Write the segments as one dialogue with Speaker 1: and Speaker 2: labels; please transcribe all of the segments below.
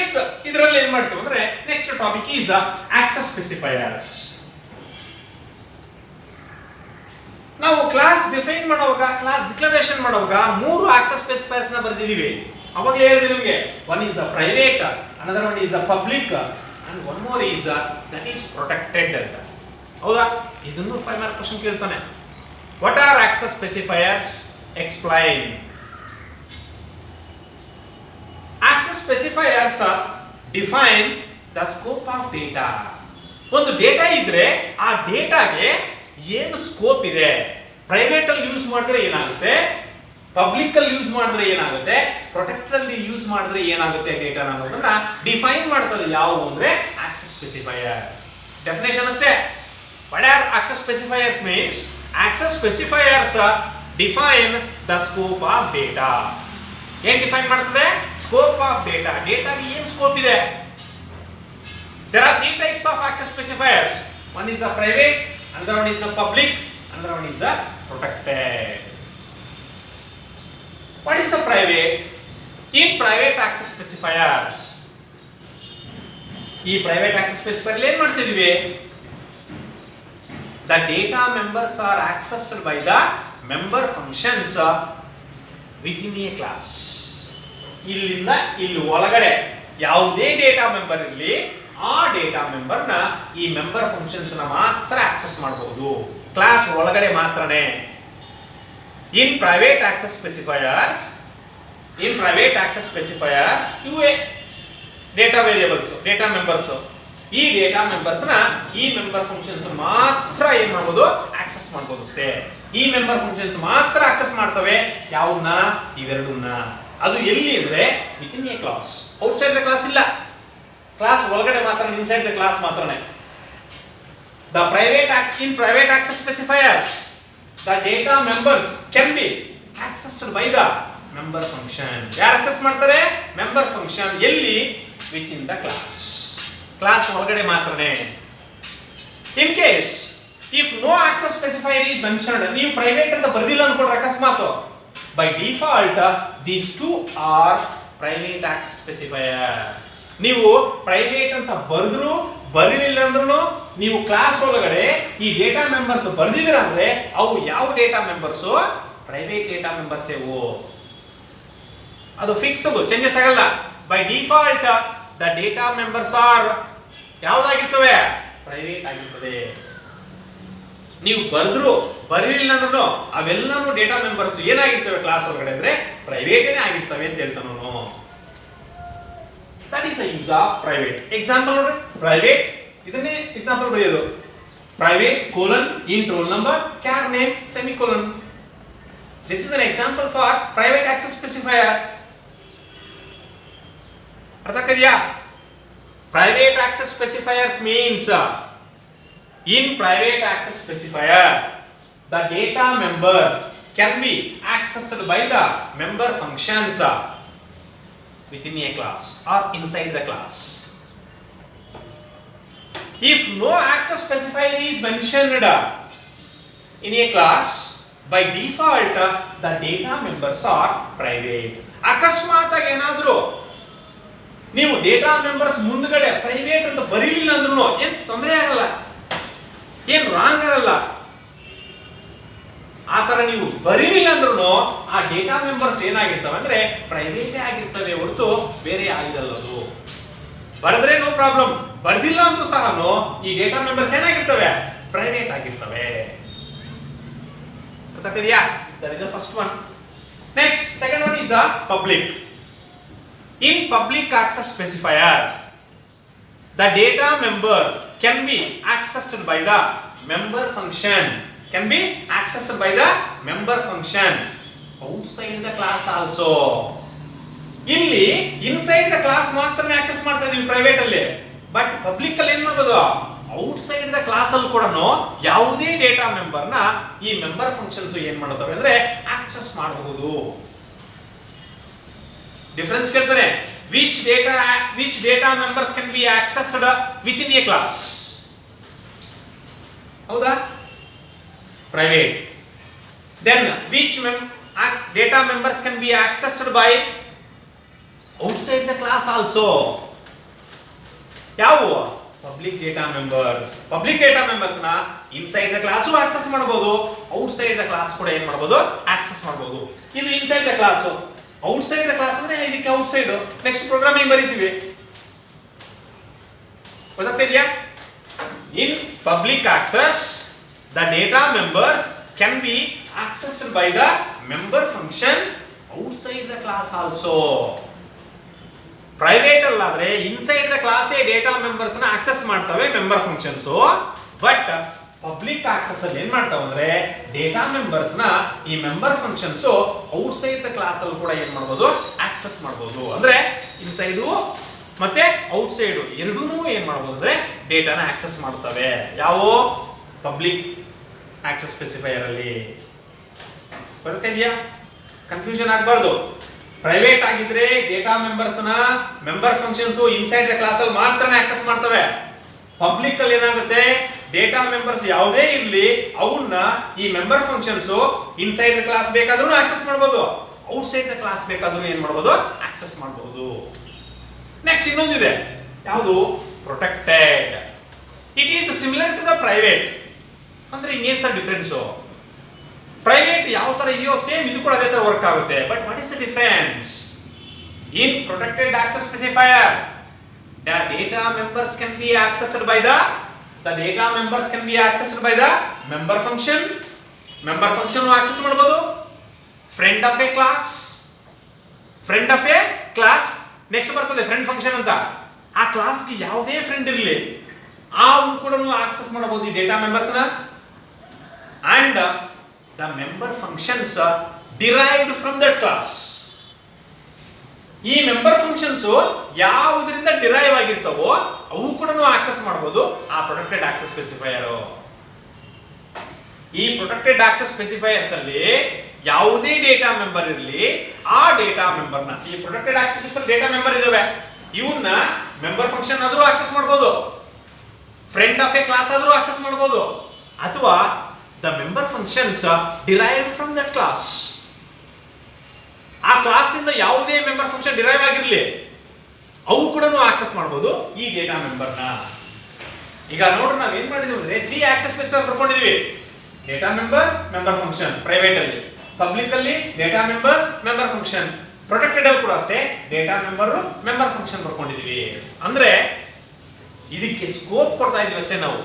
Speaker 1: Next ಇದರಲ್ಲಿ ಏನ್ ಮಾಡ್ತೀವಿ ಅಂದ್ರೆ next topic is access specifiers. ನಾವು ಕ್ಲಾಸ್ ಡಿಫೈನ್ ಮಾಡುವಾಗ, ಕ್ಲಾಸ್ ಡಿಕ್ಲರೇಷನ್ ಮಾಡುವಾಗ 3 ಆಕ್ಸೆಸ್ ಸ್ಪೆಸಿಫೈಯರ್ಸ್ ನ ಬರೆದಿದ್ದೀವಿ. ಅವಾಗಲೇ ಹೇಳಿದೆ ನಿಮಗೆ, one is a private, another one is a public, and one more is that is protected ಅಂತ. ಹೌದಾ? ಇದನ್ನು 5 ಮಾರ್ಕ್ ಕ್ವಶನ್ ಕೇಳ್ತಾನೆ. What are access specifiers? Explain. Access specifiers define the scope of data. ಒಂದು ಡೇಟಾ ಇದ್ರೆ ಆ ಡೇಟಾಗೆ ಏನು scope ಇದೆ, private ಅಲ್ಲಿ ಯೂಸ್ ಮಾಡಿದ್ರೆ ಏನಾಗುತ್ತೆ, ಪಬ್ಲಿಕ್ ಅಲ್ಲಿ ಯೂಸ್ ಮಾಡಿದ್ರೆ ಏನಾಗುತ್ತೆ, ಪ್ರೊಟೆಕ್ಟೆಡ್ ಅಲ್ಲಿ ಯೂಸ್ ಮಾಡಿದ್ರೆ ಏನಾಗುತ್ತೆ ಡೇಟಾ ಅನ್ನೋದನ್ನ ಡಿಫೈನ್ ಮಾಡ್ತಾರೆ. ಯಾವುವು ಅಂದ್ರೆ ಆಕ್ಸೆಸ್ ಸ್ಪೆಸಿಫೈಯರ್ಸ್. ಡೆಫಿನೇಷನ್ ಅಷ್ಟೇ. What are access specifiers means access specifiers define the scope of data. ಏನ್ ಡಿಫೈನ್ ಮಾಡ್ತದೆ? Scope of data. ಡೇಟಾಗೆ ಏನು ಸ್ಕೋಪ್ ಇದೆ? There are 3 types of access specifiers. One is the private, another one is the public, another one is the protected. What is the private? In private access specifiers, ಈ private access specifier ಏನು ಮಾಡ್ತಿದೀವಿ? The data members are accessed by the member functions within a class. ಇಲ್ಲಿಂದ ಇಲ್ಲಿ ಒಳಗಡೆ ಯಾವುದೇ data member ಇರಲಿ, ಆ data member ನ ಈ ಮೆಂಬರ್ ಫಂಕ್ಷನ್ಸ್ ನ ಮಾತ್ರ ಆಕ್ಸೆಸ್ ಮಾಡಬಹುದು, ಕ್ಲಾಸ್ ಒಳಗಡೆ ಮಾತ್ರನೇ. ಇನ್ ಪ್ರೈವೇಟ್ ಆಕ್ಸೆಸ್ ಸ್ಪೆಸಿಫೈಯರ್ಸ್, ಇವೆ ಡೇಟಾ ವೇರಿಯೇಬಲ್ಸ್, ಡೇಟಾ ಮೆಂಬರ್ಸ್. ಈ ಡೇಟಾ ಮೆಂಬರ್ಸ್ ನ ಈ ಮೆಂಬರ್ ಫಂಕ್ಷನ್ಸ್ ಮಾತ್ರ ಏನ್ ಮಾಡಬಹುದು? ಆಕ್ಸೆಸ್ ಮಾಡಬಹುದು ಅಷ್ಟೇ. ಈ ಮೆಂಬರ್ ಫಂಕ್ಷನ್ಸ್ ಮಾತ್ರ ಆಕ್ಸೆಸ್ ಮಾಡ್ತವೆ. ಯಾವನ್ನ? ಇವೆರಡನ್ನ. ಅದು ಎಲ್ಲಿ ಅಂದ್ರೆ within a class. Outside the class ಇಲ್ಲ, ಕ್ಲಾಸ್ ಒಳಗಡೆ ಮಾತ್ರ, ಇನ್ಸೈಡ್ ದ ಕ್ಲಾಸ್ ಮಾತ್ರನೇ. The in private access specifiers the data members can be accessed by the member function. ಯಾರು ಆಕ್ಸೆಸ್ ಮಾಡ್ತಾರೆ? Member function. ಎಲ್ಲಿ? Within the class. ಕ್ಲಾಸ್ ಒಳಗಡೆ ಮಾತ್ರನೇ. In case if no access specifier is mentioned, ನೀವು private ಅಂತ ಬರೆದಿಲ್ಲ ಅನ್ಕೊಂಡ್ರೆ ಅಕಸ್ಮಾತ್, by default these 2 are private access specifiers. ನೀವು ಪ್ರೈವೇಟ್ ಅಂತ ಬರೆದ್ರು ಬರಲಿಲ್ಲ ಅಂದ್ರೂ ನೀವು ಕ್ಲಾಸ್ ಒಳಗಡೆ ಈ ಡೇಟಾ ಮೆಂಬರ್ಸ್ ಬರೆದಿದ್ದೀರ ಅಂದ್ರೆ ಅವು ಯಾವ data members? Private data members. ಅದು ಫಿಕ್ಸ್, ಅದು ಚೇಂಜಸ್ ಆಗಲ್ಲ. By default the data members are ಯಾವ್ದಾಗಿರ್ತವೆ? ಪ್ರೈವೇಟ್ ಆಗಿರ್ತದೆ. ನೀವು ಬರೆದ್ರು ಬರಲಿಲ್ಲ ಅಂದ್ರೂ ಅವೆಲ್ಲನೂ ಡೇಟಾ ಮೆಂಬರ್ಸ್ ಏನಾಗಿರ್ತವೆ ಕ್ಲಾಸ್ ಒಳಗಡೆ ಅಂದ್ರೆ ಪ್ರೈವೇಟೇ ಆಗಿರ್ತವೆ ಅಂತ ಹೇಳ್ತಾನೆ ನಾನು. That is the use of private. Example ನೋಡಿ, private ಇದನ್ನೇ ಎಕ್ಸಾಂಪಲ್ ಬರೆಯೋದು. Private colon int roll number char name semicolon. This is an example for private access specifier. ಅರ್ಥ ಆಗ್ತಿದೆಯಾ? Private access specifiers means in private access specifier the data members can be accessed by the member functions within a class or inside the class. If no access specifier is mentioned in a class, by default the data members are private. ಅಕಸ್ಮಾತ್ ಆಗಿ ಏನಾದರೂ ನೀವು data members ಮುಂದ್ಗಡೆ private ಅಂತ ಬರೀಲಿಲ್ಲ ಅಂದ್ರೂ ಏನು ತೊಂದರೆ ಆಗಲ್ಲ, ಏನು ರಾಂಗ್ ಆಗಲ್ಲ. ಆ ತರ ನೀವು ಬರೀಲಿಲ್ಲ ಅಂದ್ರೂ ಆ ಡೇಟಾ ಮೆಂಬರ್ಸ್ ಏನಾಗಿರ್ತವೆ ಅಂದ್ರೆ ಪ್ರೈವೇಟೇ ಆಗಿರ್ತವೆ ಹೊರತು ಬೇರೆ ಆಗಿರಲ್ಲದು. ಬರೆದ್ರೆ ನೋ ಪ್ರಾಬ್ಲಮ್, ಬರ್ದಿಲ್ಲ ಅಂದ್ರೂ ಸಹ ಈ ಡೇಟಾ ಮೆಂಬರ್ಸ್ ಏನಾಗಿರ್ತವೆ? ಪ್ರೈವೇಟ್ ಆಗಿರ್ತವೆ. ಗೊತ್ತಾಗ್ತಿದೆಯಾ? That is the first one. Next second one is the public. In public access specifier the data members can be accessed by the member function, can be accessed by the member function outside the class also. ಇಲ್ಲಿ inside the class ಮಾತ್ರನೇ access ಮಾಡ್ತಾ ಇದೀವಿ private ಅಲ್ಲಿ, but public ಅಲ್ಲಿ ಏನ್ ಮಾಡಬಹುದು? Outside the class ಅಲ್ಲಿ ಕೂಡ ಯಾವುದೇ ಡೇಟಾ ಮೆಂಬರ್ ನ ಈ ಮೆಂಬರ್ ಫಂಕ್ಷನ್ಸ್ ಏನ್ ಮಾಡುತ್ತವೆ ಅಂದ್ರೆ ಆಕ್ಸೆಸ್ ಮಾಡಬಹುದು. ಡಿಫರೆನ್ಸ್ ಕೇಳ್ತಾರೆ. Which data members can be accessed within a class? ಹೌದಾ? Private. Then which data members can be accessed by outside the class also? ಯಾವ public data members. Public data members ನ inside the class access ಮಾಡಬಹುದು, outside the class ಕೂಡ ಏನ್ ಮಾಡಬಹುದು, access ಮಾಡಬಹುದು. ಇದು inside the class. Outside the class ಅಂದ್ರೆ ಇದಕ್ಕೆ ಔಟ್ಸೈಡ್. ನೆಕ್ಸ್ಟ್ ಪ್ರೋಗ್ರಾಮಿಂಗ್ ಬರೀತೀವಿ, ಗೊತ್ತಾಗ್ತಿದ್ಯಾ? In public access the data members can be accessed by the member function outside the class also. Private ಅಲ್ಲಾದ್ರೆ inside the class data members ನ access ಮಾಡ್ತವೆ member functions. But public access ಅಲ್ಲಿ ಏನ್ ಮಾಡ್ತಾವ ಅಂದ್ರೆ data members ನ ಈ member functions outside the class ಅಲ್ಲಿ ಕೂಡ ಏನ್ ಮಾಡಬಹುದು, ಆಕ್ಸೆಸ್ ಮಾಡಬಹುದು. ಅಂದ್ರೆ ಇನ್ಸೈಡ್ ಮತ್ತೆ ಔಟ್ಸೈಡ್ ಎರಡೂ ಏನ್ ಮಾಡಬಹುದು ಅಂದ್ರೆ ಡೇಟಾನ ಆಕ್ಸೆಸ್ ಮಾಡುತ್ತವೆ. ಯಾವ ಪಬ್ಲಿಕ್ ಆಕ್ಸೆಸ್ ಸ್ಪೆಸಿಫೈಯರ್ ಅಲ್ಲಿ. ಗೊತ್ತಾಗ್ತಿದ್ಯಾ? ಕನ್ಫ್ಯೂಷನ್ ಆಗಬಾರ್ದು. ಪ್ರೈವೇಟ್ ಆಗಿದ್ರೆ ಡೇಟಾ ಮೆಂಬರ್ಸ್ ನ member functions inside the class ಅಲ್ಲಿ ಮಾತ್ರ ಆಕ್ಸೆಸ್ ಮಾಡ್ತವೆ. ಪಬ್ಲಿಕ್ ಅಲ್ಲಿ ಏನಾಗುತ್ತೆ, ಡೇಟಾ ಮೆಂಬರ್ಸ್ ಯಾವುದೇ ಇರಲಿ ಅವನ್ನ ಈ member functions inside the class ಬೇಕಾದ್ರೂ ಆಕ್ಸೆಸ್ ಮಾಡಬಹುದು, ಔಟ್ಸೈಡ್ ದ ಕ್ಲಾಸ್ ಬೇಕಾದ್ರೂ ಏನ್ ಮಾಡಬಹುದು, ಆಕ್ಸೆಸ್ ಮಾಡಬಹುದು. ನೆಕ್ಸ್ಟ್ ಇನ್ನೊಂದಿದೆ, ಯಾವುದು? Protected. It is similar to the private. ಅಂದ್ರೆ ಇನ್ನೇನ್ ಸರ್ ಡಿಫರೆನ್ಸ್? ಪ್ರೈವೇಟ್ ಯಾವ ತರ ಇದೆಯೋ ಸೇಮ್ ಇದು ಕೂಡ ಅದೇ ತರ ವರ್ಕ್ ಆಗುತ್ತೆ. But what is the difference? In protected access specifier the data members can be accessed by the data members can be accessed by the member function. member function access ಮಾಡಬಹುದು. friend of a class next ಬರ್ತದೆ friend function ಅಂತ. ಆ class ಗೆ ಯಾವುದೇ friend ಇರಲಿ ಅವನು ಕೂಡ access ಮಾಡಬಹುದು ಈ ಡೇಟಾ ಮೆಂಬರ್ಸ್ ನ. And the member functions derived from that class. ಈ ಮೆಂಬರ್ ಫಂಕ್ಷನ್ಸ್ ಯಾವುದರಿಂದ ಡಿರೈವ್ ಆಗಿರ್ತಾವೋ ಅವು ಕೂಡ ಆಕ್ಸೆಸ್ ಮಾಡಬಹುದು ಆ ಪ್ರೊಟೆಕ್ಟೆಡ್ ಆಕ್ಸೆಸ್ ಸ್ಪೆಸಿಫೈಯರ್. ಈ ಪ್ರೊಟೆಕ್ಟೆಡ್ ಆಕ್ಸೆಸ್ ಸ್ಪೆಸಿಫೈಯರ್ಸ್ ಅಲ್ಲಿ ಯಾವುದೇ ಡೇಟಾ ಮೆಂಬರ್ ಇರಲಿ ಆ ಡೇಟಾ ಮೆಂಬರ್ ನ, ಈ ಪ್ರೊಟೆಕ್ಟೆಡ್ ಆಕ್ಸೆಸ್ ಡೇಟಾ ಮೆಂಬರ್ ಇದಾವೆ ಇವನ್ನ ಮೆಂಬರ್ ಫಂಕ್ಷನ್ ಆದ್ರೂ ಆಕ್ಸೆಸ್ ಮಾಡಬಹುದು, ಫ್ರೆಂಡ್ ಆಫ್ ಎ ಕ್ಲಾಸ್ ಆದ್ರೂ ಆಕ್ಸೆಸ್ ಮಾಡಬಹುದು, ಅಥವಾ the member functions derived from that class. ಆ ಕ್ಲಾಸ್ ಇಂದ ಯಾವುದೇ ಮೆಂಬರ್ ಫಂಕ್ಷನ್ ಡಿರೈವ್ ಆಗಿರಲಿ ಅವು ಕೂಡ ಆಕ್ಸೆಸ್ ಮಾಡಬಹುದು ಈ ಡೇಟಾ ಮೆಂಬರ್ ನ. ಈಗ ನೋಡ್ರಿ ನಾವ್ ಏನ್ ಮಾಡಿದ್ವಿ ಅಂದ್ರೆ 3 ಆಕ್ಸೆಸ್ ಸ್ಪೆಸಿಫೈಯರ್ ಬರ್ಕೊಂಡಿದೀವಿ. Data member, member function private ಅಲ್ಲಿ, ಪಬ್ಲಿಕ್ ಅಲ್ಲಿ data member, member function, protected ಅಲ್ಲಿ ಕೂಡ ಅಷ್ಟೇ ಡೇಟಾ ಮೆಂಬರ್, ಮೆಂಬರ್ ಫಂಕ್ಷನ್ ಬರ್ಕೊಂಡಿದೀವಿ. ಅಂದ್ರೆ ಇದಕ್ಕೆ ಸ್ಕೋಪ್ ಕೊಡ್ತಾ ಇದೀವಿ ಅಷ್ಟೇ. ನಾವು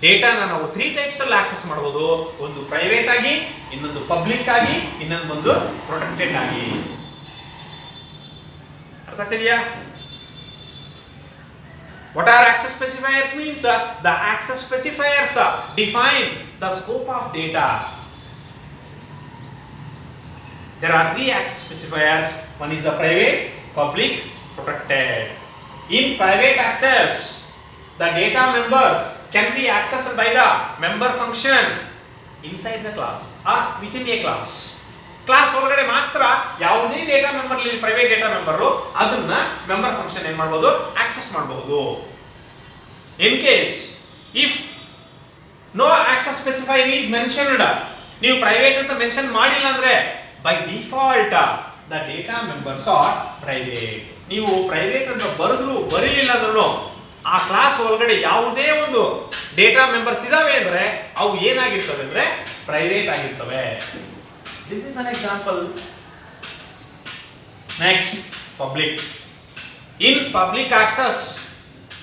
Speaker 1: ಡೇಟಾನ ನಾವು 3 ಟೈಪ್ಸ್ ಅಲ್ಲಿ ಆಕ್ಸೆಸ್ ಮಾಡಬಹುದು. ಒಂದು ಪ್ರೈವೇಟ್ ಆಗಿ, ಇನ್ನೊಂದು ಪಬ್ಲಿಕ್ ಆಗಿ, ಇನ್ನೊಂದು ಬಂದು ಪ್ರೊಟೆಕ್ಟೆಡ್ ಆಗಿ. ಅರ್ಥ ಆಗ್ತಿದೆಯಾ? What are access specifiers means? The access specifiers define the scope of data. There are 3 access specifiers. One is the private, public, protected. In private access, the data members can be accessed by the member function inside the class or within a class. Class ಒಳಗಡೆ ಮಾತ್ರ ಯಾವುದೇ data member ಇಲ್ಲಿ private data member ಅದನ್ನ member function ಏನ್ ಮಾಡಬಹುದು, access ಮಾಡಬಹುದು. In case if no access specifier is mentioned, ನೀವು private ಅಂತ ಮೆನ್ಷನ್ ಮಾಡಿಲ್ಲ ಅಂದ್ರೆ by default the data members are private. ನೀವು ಪ್ರೈವೇಟ್ ಅಂತ ಬರೆದ್ರು ಬರೀಲಿಲ್ಲ ಅಂದ್ರೂ ಆ ಕ್ಲಾಸ್ ಒಳಗಡೆ ಯಾವುದೇ ಒಂದು ಡೇಟಾ ಮೆಂಬರ್ಸ್ ಇದಾವೆ ಅಂದ್ರೆ ಅವು ಏನಾಗಿರ್ತವೆ ಅಂದ್ರೆ ಪ್ರೈವೇಟ್ ಆಗಿರ್ತವೆ. This is an example. Next, public. In public access,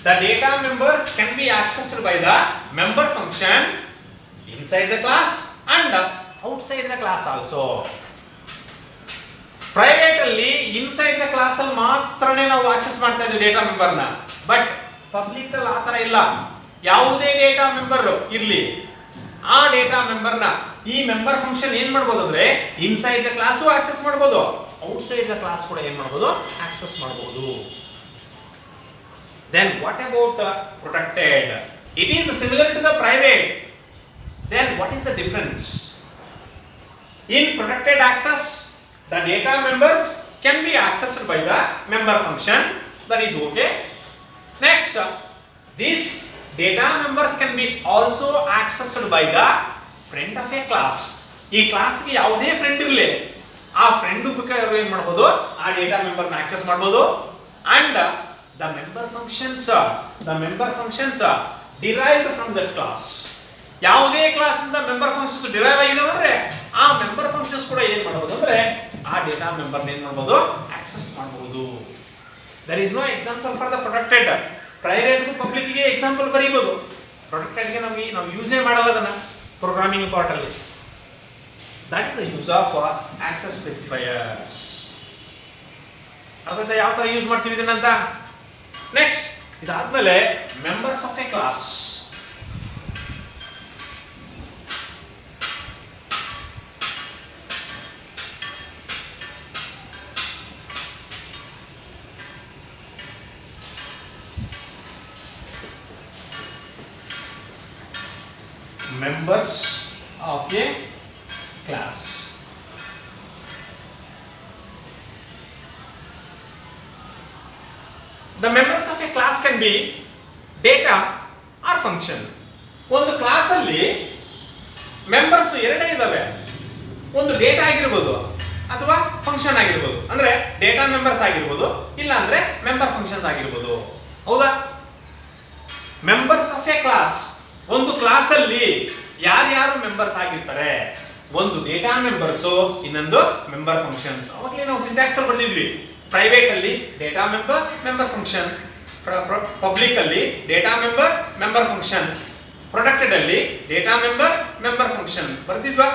Speaker 1: the data members can be accessed by the member function inside the class and outside the class also. Private ಅಲ್ಲಿ inside the class ಅಲ್ಲಿ ಮಾತ್ರನೇ ನಾವು access ಮಾಡ್ತಾ ಇದ್ದೀವಿ data member ನ. But public ಅಲ್ಲಿ ಆ ತರ ಇಲ್ಲ. ಯಾವುದೇ ಡೇಟಾ ಮೆಂಬರ್ ಇರಲಿ ಆ ಡೇಟಾ ಮೆಂಬರ್ ನ ಈ ಮೆಂಬರ್ ಫಂಕ್ಷನ್ ಏನ್ ಮಾಡಬಹುದು ಅಂದ್ರೆ ಇನ್ಸೈಡ್ ದ ಕ್ಲಾಸ್ ಆಕ್ಸೆಸ್ ಮಾಡಬಹುದು, ಔಟ್ಸೈಡ್ ದ ಕ್ಲಾಸ್ ಕೂಡ ಏನ್ ಮಾಡಬಹುದು, ಆಕ್ಸೆಸ್ ಮಾಡಬಹುದು. Then what about protected? It is similar to the private. Then what is the difference? In protected access, the data members can be accessed by the member function. That is okay. Next, this data members can be also accessed by the friend of a class. ಈ class ಗೆ ಯಾವುದೇ friend ಇರಲಿ ಆ friend ಬೇಕಾದ್ರೆ ಏನ್ ಮಾಡಬಹುದು, ಆ data member ನ ಆಕ್ಸೆಸ್ ಮಾಡಬಹುದು. And the member functions are derived from that class. ಯಾವುದೇ ಕ್ಲಾಸ್ ಇಂದ ಮೆಂಬರ್ ಫಂಕ್ಷನ್ಸ್ ಡಿರೈವ್ ಆಗಿದೆ ಅಂದ್ರೆ ಆ ಮೆಂಬರ್ ಫಂಕ್ಷನ್ಸ್ ಕೂಡ ಏನ್ ಮಾಡಬಹುದು ಅಂದ್ರೆ ಆ ಡೇಟಾ ಮೆಂಬರ್ ಏನ್ ಮಾಡಬಹುದು ಆಕ್ಸೆಸ್ ಮಾಡಬಹುದು. there is no example for the protected. Private ಗೂ ಪಬ್ಲಿಕ್ ಗೆ ಎಕ್ಸಾಂಪಲ್ ಬರೀಬಹುದು. ಪ್ರೊಟೆಕ್ಟೆಡ್ ಗೆ ನಾವು ಯೂಸೇ ಮಾಡಲ್ಲ ಅದನ್ನ ಪ್ರೋಗ್ರಾಮಿಂಗ್ ಪಾರ್ಟ್ ಅಲ್ಲಿ. that is the use of access specifiers. ಅರ್ಥ ಯಾವ ತರ ಯೂಸ್ ಮಾಡ್ತೀವಿ ಇದನ್ನ ಅಂತ. ನೆಕ್ಸ್ಟ್ ಇದಾದ್ಮೇಲೆ members of a class. members of a class. The members of a class can be data or function. ಒಂದು ಕ್ಲಾಸ್ ಅಲ್ಲಿ ಮೆಂಬರ್ಸ್ ಎರಡೇ ಇದಾವೆ. ಒಂದು ಡೇಟಾ ಆಗಿರಬಹುದು ಅಥವಾ ಫಂಕ್ಷನ್ ಆಗಿರಬಹುದು. ಅಂದ್ರೆ ಡೇಟಾ ಮೆಂಬರ್ಸ್ ಆಗಿರಬಹುದು ಇಲ್ಲ ಅಂದ್ರೆ ಮೆಂಬರ್ ಫಂಕ್ಷನ್ಸ್ ಆಗಿರಬಹುದು. ಹೌದಾ? ಮೆಂಬರ್ಸ್ ಆಫ್ ಎ ಕ್ಲಾಸ್ ಒಂದು ಕ್ಲಾಸ್ ಅಲ್ಲಿ ಯಾರ್ಯಾರು ಮೆಂಬರ್ಸ್ ಆಗಿರ್ತಾರೆ. ಒಂದು ಡೇಟಾ ಮೆಂಬರ್ಸ್, ಇನ್ನೊಂದು ಮೆಂಬರ್ ಫಂಕ್ಷನ್ಸ್. ಅವಾಗಲೇ ನಾವು ಸಿಂಟ್ಯಾಕ್ಸ್ ಅಲ್ಲಿ ಬರೆದಿದ್ವಿ. ಪ್ರೈವೇಟ್ ಅಲ್ಲಿ data member member function, public ಅಲ್ಲಿ data member member function, protected ಅಲ್ಲಿ ಡೇಟಾ ಮೆಂಬರ್ ಮೆಂಬರ್ ಫಂಕ್ಷನ್ ಬರ್ತಿದ್ವಾ?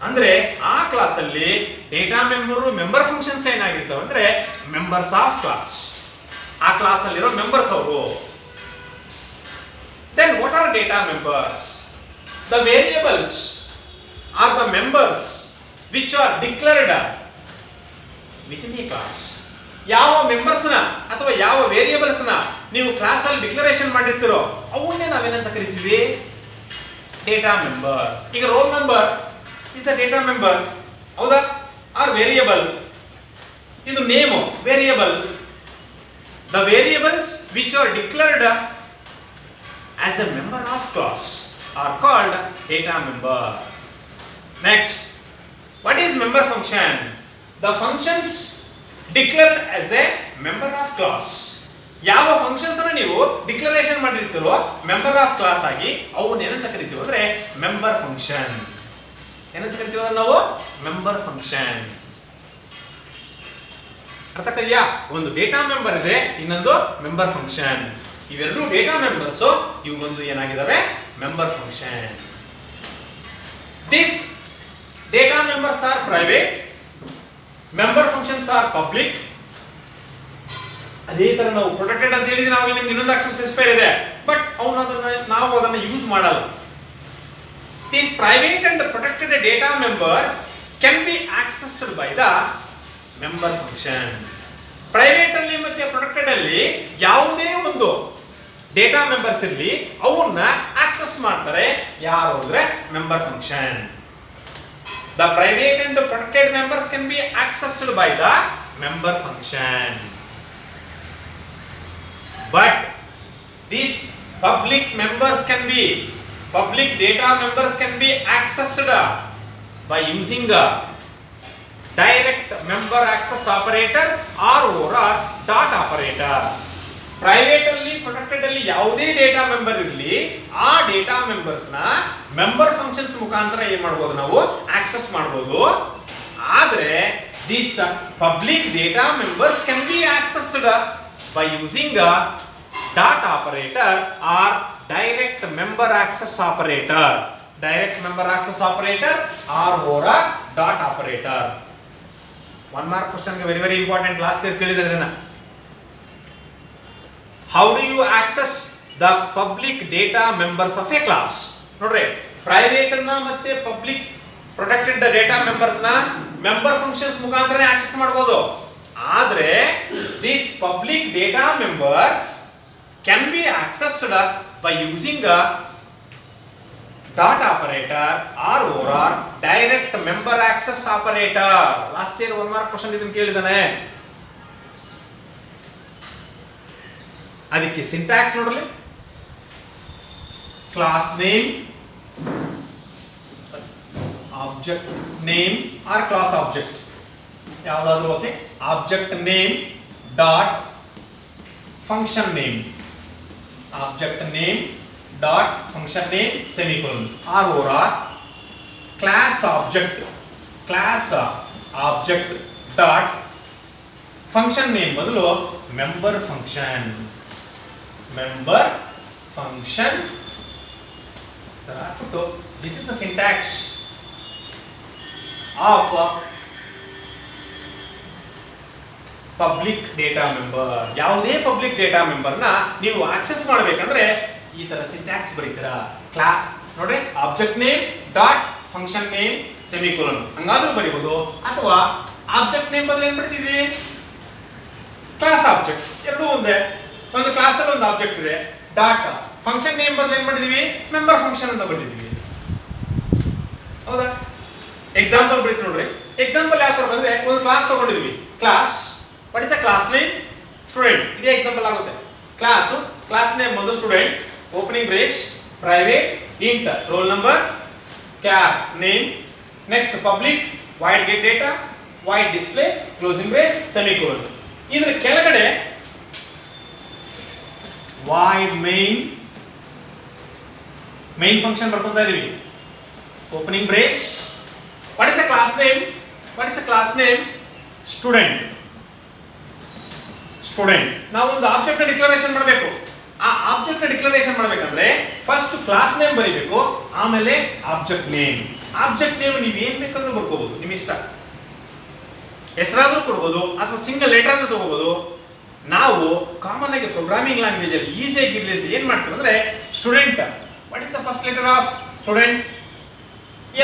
Speaker 1: ಅಂದ್ರೆ ಆ ಕ್ಲಾಸ್ ಅಲ್ಲಿ ಡೇಟಾ ಮೆಂಬರ್ ಮೆಂಬರ್ ಫಂಕ್ಷನ್ಸ್ ಏನಾಗಿರ್ತಾವೆ ಅಂದ್ರೆ ಮೆಂಬರ್ಸ್ ಆಫ್ ಕ್ಲಾಸ್. ಆ ಕ್ಲಾಸ್ ಅಲ್ಲಿರೋ ಮೆಂಬರ್ಸ್ ಅವರು. Then what are data members? The variables are the members which are declared within a class. ಯಾವ ಮೆಂಬರ್ಸ್ ನ ಅಥವಾ ಯಾವ ವೇರಿಯೇಬಲ್ಸ್ ನ ನೀವು ಕ್ಲಾಸ್ ಅಲ್ಲಿ ಡಿಕ್ಲರೇಷನ್ ಮಾಡಿರ್ತೀರೋ ಅವನ್ನೇ ನಾವೇನಂತ ಕರಿತೀವಿ? Data members. ಈಗ roll number is a data member. ಹೌದಾ? Or variable. ಇದು name variable. The variables which are declared as a member of class are called data member. Next, what is member function? The functions declared as a member of class. ಯಾವ functions ಅನ್ನು ನೀವು declaration ಮಾಡಿರ್ತೀರೋ member of class ಆಗಿ ಅವನ್ನ ಏನಂತ ಕರಿತೀವಿ ಅಂದ್ರೆ member function. ಏನಂತ ಕರಿತೀವಿ ಅಂದ್ರೆ ನಾವು ಮೆಂಬರ್ ಫಂಕ್ಷನ್. ಅರ್ಥ ಆಗ್ತಿದೆಯಾ? ಒಂದು ಡೇಟಾ ಮೆಂಬರ್ ಇದೆ, ಇನ್ನೊಂದು ಮೆಂಬರ್ ಫಂಕ್ಷನ್. ಇವೆರಡು ಡೇಟಾ ಮೆಂಬರ್ಸ್, ಇವು ಒಂದು ಏನಾಗಿದ್ದಾವೆ member function. This data members are private, member functions are public. ಅದೇ ತರ ನಾವು ಪ್ರೊಟೆಕ್ಟೆಡ್ ಅಂತ ಹೇಳಿದ್ರೆ ನಾವು ನಿಮ್ಗೆ ಇನ್ನೊಂದು ಆಕ್ಸೆಸ್ ಸ್ಪೆಸಿಫೈರ್ ಇದೆ, ಬಟ್ ನಾವು ಅದನ್ನ ಯೂಸ್ ಮಾಡಲ್ಲ. These private and protected data members can be accessed by the member function. Private ಅಲ್ಲಿ ಮತ್ತೆ ಪ್ರೊಟೆಕ್ಟೆಡ್ ಅಲ್ಲಿ ಯಾವುದೇ ಒಂದು ಡೇಟಾ ಮೆಂಬರ್ಸ್ ಇರಲಿ ಅವನ್ನ ಆಕ್ಸೆಸ್ ಮಾಡ್ತಾರೆ ಯಾರು ಅಂದ್ರೆ member function. The private and protected members can be accessed by the member function. But these public data members can be accessed by using a direct member access operator or dot operator. Private ಅಲ್ಲಿ protected ಅಲ್ಲಿ ಯಾವುದೇ data member ಇರಲಿ ಆ data members ನ member functions ಮುಖಾಂತರ ಏನ್ ಮಾಡಬಹುದು ನಾವು ಆಕ್ಸೆಸ್ ಮಾಡಬಹುದು. ಆದ್ರೆ this public data members can be assessed by using a dot operator or direct member access operator. Direct member access operator or a dot operator. One more question, very important. Last year ಕೇಳಿದ್ರೆ ಇದನ್ನ. How do you access the public data members of a class? ನೋಡ್ರಿ, private ಅನ್ನ ಮತ್ತೆ public protected data members ನ member functions ಮುಖಾಂತರ access ಮಾಡಬಹುದು. ಆದ್ರೆ these public data members can be accessed by using a dot operator or direct member access operator. Last year one more question ಇದನ್ನ ಕೇಳಿದಾನೆ. ಅದಕ್ಕೆ syntax ನೋಡ್ಲಿ. Class name, object name or class object ಯಾವ್ದಾದ್ರು okay. Object name dot function name, object name dot function name semicolon, or class object dot function name ಬದಲು member function this is the syntax of public data member. ಯಾವುದೇ public data member ನ ನೀವು access ಮಾಡಬೇಕಂದ್ರೆ ಈ ತರ syntax ಬರೀತೀರಾ. ನೋಡ್ರಿ, object name dot function name semicolon ಹಂಗಾದ್ರೂ ಬರೀಬಹುದು, ಅಥವಾ ಆಬ್ಜೆಕ್ಟ್ ನೇಮ್ ಬದಲು ಏನ್ ಬರೀತೀವಿ, ಕ್ಲಾಸ್ ಆಬ್ಜೆಕ್ಟ್, ಎರಡೂ ಒಂದೇ. ಒಂದು ಕ್ಲಾಸ್ ಅಲ್ಲಿ ಒಂದು ಆಬ್ಜೆಕ್ಟ್ ಇದೆ, ಡಾಟ್ ಫಂಕ್ಷನ್ ನೇಮ್ ಬದಲು ಏನ್ ಮಾಡಿದೀವಿ, ಮೆಂಬರ್ ಫಂಕ್ಷನ್ ಅಂತ ಬರೆದಿದ್ದೀವಿ. ಹೌದಾ? ಎಕ್ಸಾಂಪಲ್ ಬರೀತೀವಿ ನೋಡ್ರಿ. ಎಕ್ಸಾಂಪಲ್ ಯಾವ ತರ ಬಂದ್ರೆ, ಒಂದು ಕ್ಲಾಸ್ ತಗೊಂಡಿದ್ವಿ, class, what is a class name? Student. ಇದೇ ಎಕ್ಸಾಂಪಲ್ ಆಗುತ್ತೆ. ಕ್ಲಾಸ್ ನೇಮ್ ಒಂದು student, opening brace, private, int, roll number, char, name, next public, void get data, void display, closing brace, semicolon. ಇದರ ಕೆಳಗಡೆ ವಾಯ್ಡ್ ಮೇನ್ ಫಂಕ್ಷನ್ ಬರ್ಕೊಂತಾ ಇದೀವಿ. Opening brace, what is a class name? Student. ನಾವು ಒಂದು object ನ declaration ಮಾಡಬೇಕು. ಆ object ನ ಡಿಕ್ಲರೇಷನ್ ಮಾಡಬೇಕಂದ್ರೆ ಫಸ್ಟ್ ಕ್ಲಾಸ್ ನೇಮ್ ಬರೀಬೇಕು, ಆಮೇಲೆ ಆಬ್ಜೆಕ್ಟ್ ನೇಮ್ ನೀವು ಏನ್ ಬೇಕಾದ್ರೂ ಬರ್ಕೋಬಹುದು, ನಿಮ್ಮ ಇಷ್ಟ. ಹೆಸರಾದ್ರೂ ಕೊಡ್ಬೋದು ಅಥವಾ ಸಿಂಗಲ್ ಲೆಟರ್ ಆದ್ರೂ ತಗೋಬಹುದು. ನಾವು ಕಾಮನ್ ಆಗಿ ಪ್ರೋಗ್ರಾಮಿಂಗ್ ಲ್ಯಾಂಗ್ವೇಜ್ ಅಲ್ಲಿ ಈಸಿ ಆಗಿರ್ಲಿ ಅಂತ ಏನ್ ಮಾಡ್ತೀವಿ ಅಂದ್ರೆ, student, what is the first letter of student?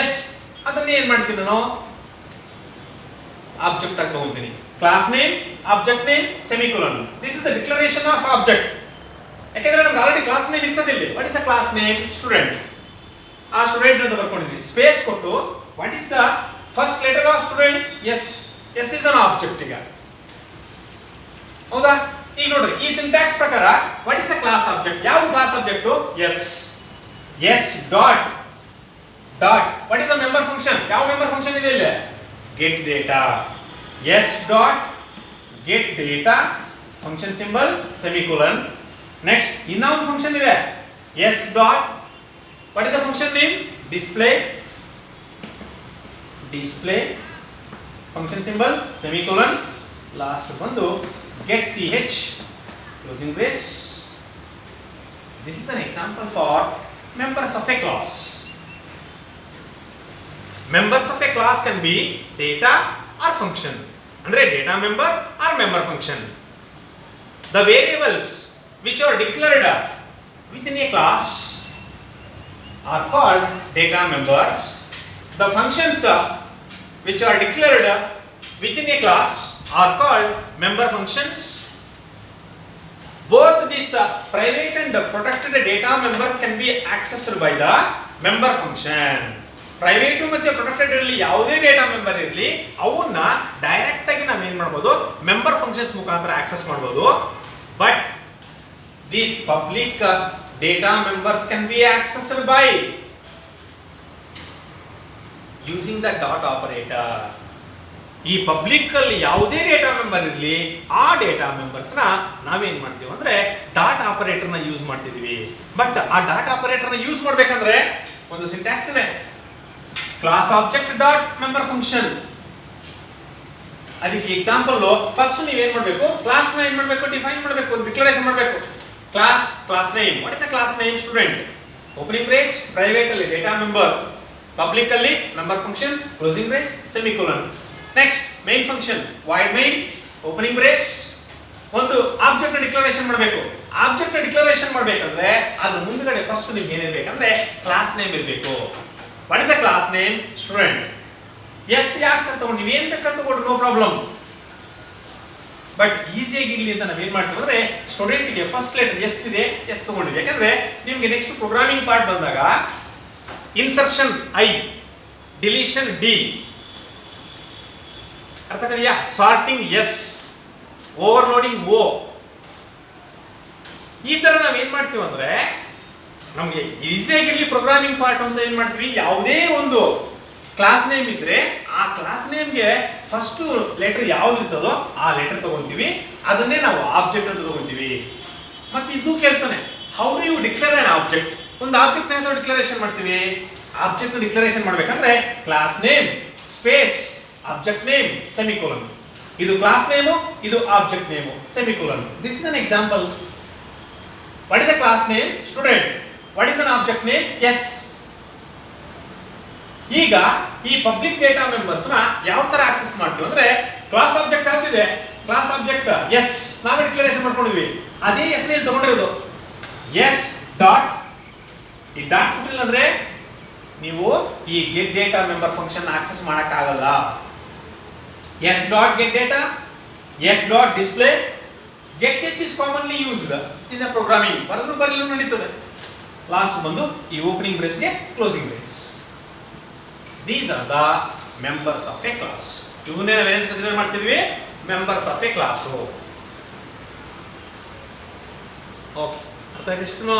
Speaker 1: S. ಅದನ್ನೇ ಏನ್ ಮಾಡ್ತೀನಿ ನಾನು, ಆಬ್ಜೆಕ್ಟ್ ಆಗಿ ತಗೊಂತೀನಿ. Class name, object name, semicolon. This is the declaration of object. ಯಾಕಂದ್ರೆ ನಮ್ಗೆ ಆಲ್ರೆಡಿ ಕ್ಲಾಸ್ ನೇಮ್ ಇರ್ತದಿಲ್ಲ. What is the class name? Student. ಆ ಸ್ಟೂಡೆಂಟ್ ಅಂತ ಬರ್ಕೊಂಡಿದ್ವಿ. ಸ್ಪೇಸ್ ಕೊಟ್ಟು what is the first letter of student? S. S is an object. ಈಗ ಹೌದಾ? ಈಗ ನೋಡ್ರಿ, ಈ ಸಿಂಟ್ಯಾಕ್ಸ್ ಪ್ರಕಾರ what is the class object? ಯಾವ class object? S dot what is the member function? ಯಾವ ಮೆಂಬರ್ ಫಂಕ್ಷನ್ ಇದೆ ಇಲ್ಲಿ? Get data. S dot get data, function symbol, semicolon. Next ಇನ್ನೊಂದು ಫಂಕ್ಷನ್ ಇದೆ, S dot what is the function name? Display, function symbol, semicolon. Last ಬಂದು get ch, closing brace. This is an example for members of a class. Members of a class can be data or function. Andre data member or member function. The variables which are declared within a class are called data members. The functions which are declared within a class are called member functions. Both these private and protected data members can be accessed by the member function. Private ಮತ್ತೆ protected ಅಲ್ಲಿ ಯಾವುದೇ data member ಇರಲಿ, ಅವನ್ನ direct ಆಗಿ ನಾವು ಏನ್ ಮಾಡಬಹುದು, member functions ಮುಖಾಂತರ ಆಕ್ಸೆಸ್ ಮಾಡಬಹುದು. But these public data members can be accessed by using the dot operator. ಈ ಪಬ್ಲಿಕ್ ಅಲ್ಲಿ ಯಾವುದೇ ಡೇಟಾ ಮೆಂಬರ್ ಇರಲಿ, ಆ ಡೇಟಾ ಮೆಂಬರ್ಸ್ ನ ನಾವೇನ್ ಮಾಡ್ತೀವಿ ಅಂದ್ರೆ ಡಾಟ್ ಆಪರೇಟರ್ ನ ಯೂಸ್ ಮಾಡ್ತಿದೀವಿ. ಬಟ್ ಆ ಡಾಟ್ ಆಪರೇಟರ್ ನ ಯೂಸ್ ಮಾಡ್ಬೇಕಂದ್ರೆ ಒಂದು ಸಿಂಟ್ಯಾಕ್ಸ್ ಇದೆ, class object dot member function. ಅದಕ್ಕೆ ಎಕ್ಸಾಂಪಲ್ ಫಸ್ಟ್ ನೀವು ಏನ್ ಮಾಡಬೇಕು, ಕ್ಲಾಸ್ ನ ಏನ್ ಮಾಡಬೇಕು, ಡಿಫೈನ್ ಮಾಡಬೇಕು, ಒಂದು ಡಿಕ್ಲರೇಷನ್ ಮಾಡಬೇಕು. Class name, what is the class name? Student. Opening brace, private ಅಲ್ಲಿ ಡೇಟಾ ಮೆಂಬರ್, ಪಬ್ಲಿಕ್ ಅಲ್ಲಿ member function, closing brace, semicolon. Next main function, void main, opening brace. ಒಂದು ಆಬ್ಜೆಕ್ಟ್ ನ ಡಿಕ್ಲರೇಷನ್ ಮಾಡಬೇಕು. ಆಬ್ಜೆಕ್ಟ್ ನ declaration ಮಾಡಬೇಕಂದ್ರೆ ಅದ್ರ ಮುಂದ್ಗಡೆ ಫಸ್ಟ್ ನಿಮ್ಗೆ ಏನಿರಬೇಕಂದ್ರೆ ಕ್ಲಾಸ್ ನೇಮ್ ಇರಬೇಕು. What is the class name? Student. S ಯಾಕೆ ಸರ್ ತಗೊಂಡು ನೀವೇನ್ ಬೇಕಾದ್ರೆ ತಗೊಂಡ್ರು, ನೋ ಪ್ರಾಬ್ಲಮ್. ಬಟ್ ಈಸಿಯಾಗಿ ಇರ್ಲಿ ಅಂತ ನಾವೇನ್ ಮಾಡ್ತೀವಿ ಅಂದ್ರೆ ಸ್ಟೂಡೆಂಟ್ ಗೆ ಫಸ್ಟ್ ಲೆಟರ್ ಎಸ್ ಇದೆ, ಎಸ್ ತಗೊಂಡಿದೆ. ಯಾಕಂದ್ರೆ ನಿಮ್ಗೆ ನೆಕ್ಸ್ಟ್ ಪ್ರೋಗ್ರಾಮಿಂಗ್ ಪಾರ್ಟ್ ಬಂದಾಗ ಇನ್ಸರ್ಷನ್ ಐ, ಡಿಲೀಷನ್ ಡಿ, ಅರ್ಥ ಆಗ್ತಿದೆಯಾ? ಸಾರ್ಟಿಂಗ್ ಎಸ್, ಓವರ್ಲೋಡಿಂಗ್ ಓ. ಈ ತರ ನಾವೇನ್ ಮಾಡ್ತೀವಿ ಅಂದ್ರೆ ನಮ್ಗೆ ಈಸಿಯಾಗಿರ್ಲಿ ಪ್ರೋಗ್ರಾಮಿಂಗ್ ಪಾರ್ಟ್ ಅಂತ ಏನ್ ಮಾಡ್ತೀವಿ, ಯಾವುದೇ ಒಂದು ಕ್ಲಾಸ್ ನೇಮ್ ಇದ್ರೆ ಆ ಕ್ಲಾಸ್ ನೇಮ್ಗೆ ಫಸ್ಟ್ ಲೆಟರ್ ಯಾವ್ದು ಇರ್ತದೋ ಆ ಲೆಟರ್ ತಗೊಂತೀವಿ, ಅದನ್ನೇ ನಾವು ಆಬ್ಜೆಕ್ಟ್ ಅಂತ ತಗೊಂತೀವಿ. ಮತ್ತೆ ಇದು ಕೇಳ್ತಾನೆ, how do you declare an object? ಒಂದು ಆಬ್ಜೆಕ್ಟ್ ನ ಡಿಕ್ಲರೇಷನ್ ಮಾಡ್ತೀವಿ. ಆಬ್ಜೆಕ್ಟ್ ಡಿಕ್ಲರೇಷನ್ ಮಾಡ್ಬೇಕಂದ್ರೆ class name space object name semicolon. ಇದು ಕ್ಲಾಸ್ ನೇಮು, ಇದು object name semicolon. This is an example. What is a class name? Student. What is an object name? S. ಈಗ ಈ public data members ನ ಯಾವ ತರ access ಮಾಡ್ತೀವಿ ಅಂದ್ರೆ, class object ಆಗ್ತಿದೆ, ಕ್ಲಾಸ್ ಆಬ್ಜೆಕ್ಟ್ ಎಸ್ ನಾವೇ ಡಿಕ್ಲರೇಷನ್ ಮಾಡ್ಕೊಂಡಿದ್ವಿ, ಅದೇ ಎಸ್ ನೇಮ್ ತಗೊಂಡಿರೋದು. ಎಸ್ ಡಾಟ್, ಈ ಡಾಟ್ ಕೊಟ್ಟಿಲ್ಲ ಅಂದ್ರೆ ನೀವು ಈ get data member function access ಮಾಡಕ್ ಆಗಲ್ಲ. S dot get data, S dot display, ಗೆಟ್ ಎಚ್ is commonly used in the programming. ಬರೆದ್ರು ಬರಲಿಲ್ಲ ನಡೀತದೆ. ಲಾಸ್ಟ್ ಬಂದು ಈ ಓಪನಿಂಗ್ ಬ್ರೇಸ್ ಗೆ closing brace. These are the members of a class. ಇವನ್ನೇ ನಾವೇನು ಕನ್ಸಿಡರ್ ಮಾಡ್ತಿದ್ವಿ? Members of a class. Okay, ಅರ್ಥ ಆಯ್ತು ಇಷ್ಟು?